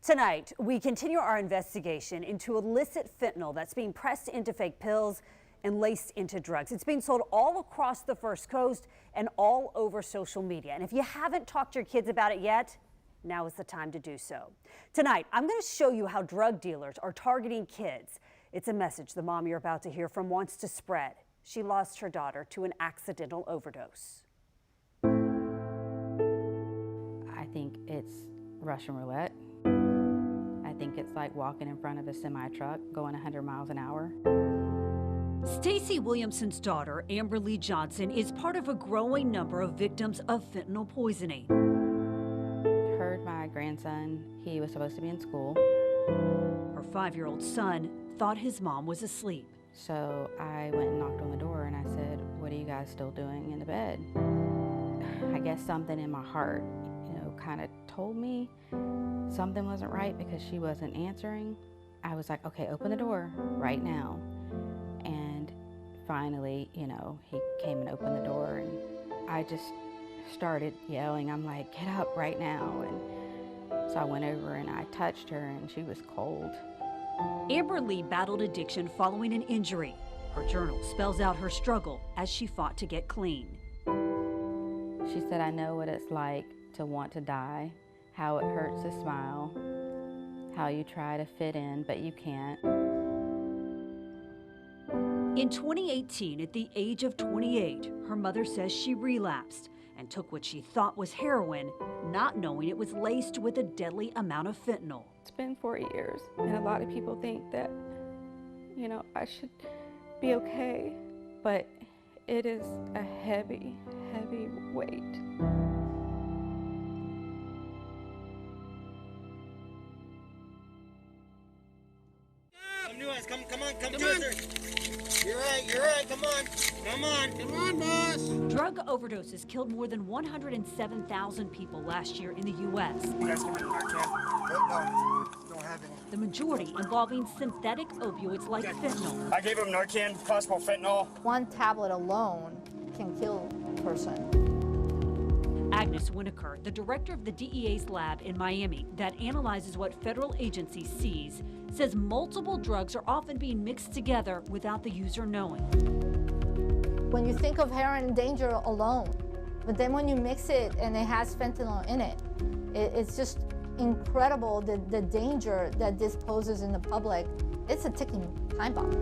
Tonight, we continue our investigation into illicit fentanyl that's being pressed into fake pills and laced into drugs. It's being sold all across the First Coast and all over social media. And if you haven't talked to your kids about it yet, now is the time to do so. Tonight, I'm going to show you how drug dealers are targeting kids. It's a message the mom you're about to hear from wants to spread. She lost her daughter to an accidental overdose. I think it's Russian roulette. I think it's like walking in front of a semi-truck going 100 miles an hour. Stacey Williamson's daughter, Amber Lee Johnson, is part of a growing number of victims of fentanyl poisoning. Heard my grandson, he was supposed to be in school. Her 5-year-old son thought his mom was asleep. So I went and knocked on the door and I said, "What are you guys still doing in the bed?" I guess something in my heart, kind of told me something wasn't right because she wasn't answering. I was like, okay, open the door right now. And finally, he came and opened the door and I just started yelling. I'm like, get up right now. And so I went over and I touched her and she was cold. Amber Lee battled addiction following an injury. Her journal spells out her struggle as she fought to get clean. She said, I know what it's like to want to die, how it hurts to smile, how you try to fit in, but you can't. In 2018, at the age of 28, her mother says she relapsed and took what she thought was heroin, not knowing it was laced with a deadly amount of fentanyl. It's been 4 years, and a lot of people think that, I should be okay, but it is a heavy, heavy weight. Come on. You're right, come on, boss. Drug overdoses killed more than 107,000 people last year in the U.S. You guys give me Narcan? No, don't have any. The majority involving synthetic opioids like fentanyl. I gave him Narcan, possible fentanyl. One tablet alone can kill a person. Agnes Winokur, the director of the DEA's lab in Miami that analyzes what federal agencies seize, says multiple drugs are often being mixed together without the user knowing. When you think of heroin danger alone, but then when you mix it and it has fentanyl in it, it's just incredible the danger that this poses in the public. It's a ticking time bomb.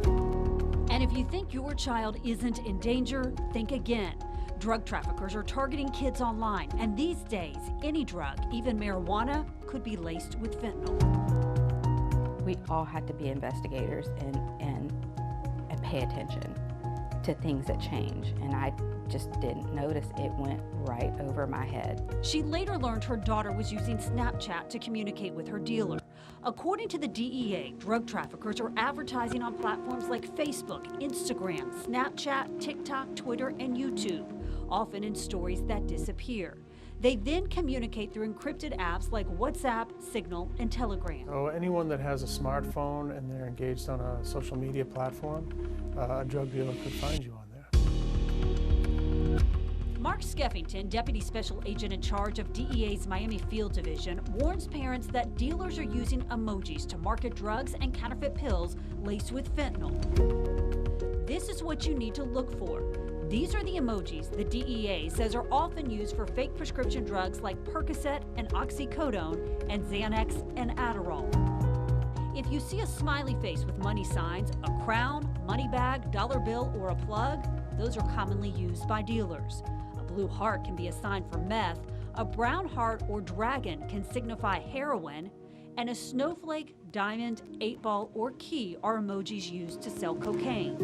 And if you think your child isn't in danger, think again. Drug traffickers are targeting kids online, and these days, any drug, even marijuana, could be laced with fentanyl. We all had to be investigators and pay attention to things that change, and I just didn't notice. It went right over my head. She later learned her daughter was using Snapchat to communicate with her dealer. According to the DEA, drug traffickers are advertising on platforms like Facebook, Instagram, Snapchat, TikTok, Twitter, and YouTube, often in stories that disappear. They then communicate through encrypted apps like WhatsApp, Signal, and Telegram. So anyone that has a smartphone and they're engaged on a social media platform, a drug dealer could find you on there. Mark Skeffington, Deputy Special Agent in charge of DEA's Miami Field Division, warns parents that dealers are using emojis to market drugs and counterfeit pills laced with fentanyl. This is what you need to look for. These are the emojis the DEA says are often used for fake prescription drugs like Percocet and oxycodone and Xanax and Adderall. If you see a smiley face with money signs, a crown, money bag, dollar bill, or a plug, those are commonly used by dealers. A blue heart can be a sign for meth, a brown heart or dragon can signify heroin, and a snowflake, diamond, 8-ball, or key are emojis used to sell cocaine.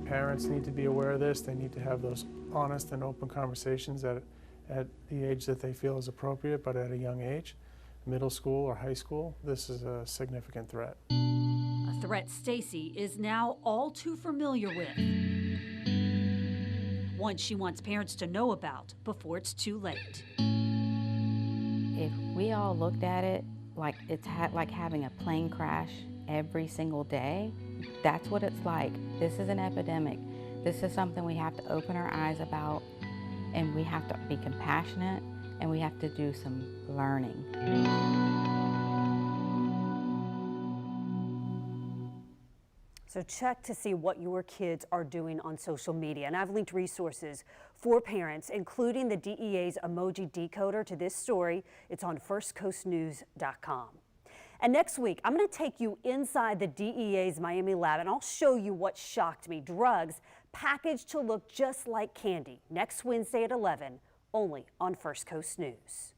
Parents need to be aware of this. They need to have those honest and open conversations at the age that they feel is appropriate, but at a young age, middle school or high school, this is a significant threat. A threat Stacey is now all too familiar with. One she wants parents to know about before it's too late. If we all looked at it like it's like having a plane crash every single day, that's what it's like. This is an epidemic. This is something we have to open our eyes about, and we have to be compassionate, and we have to do some learning. So check to see what your kids are doing on social media. And I've linked resources for parents, including the DEA's emoji decoder, to this story. It's on firstcoastnews.com. And next week, I'm going to take you inside the DEA's Miami lab, and I'll show you what shocked me. Drugs packaged to look just like candy. Next Wednesday at 11, only on First Coast News.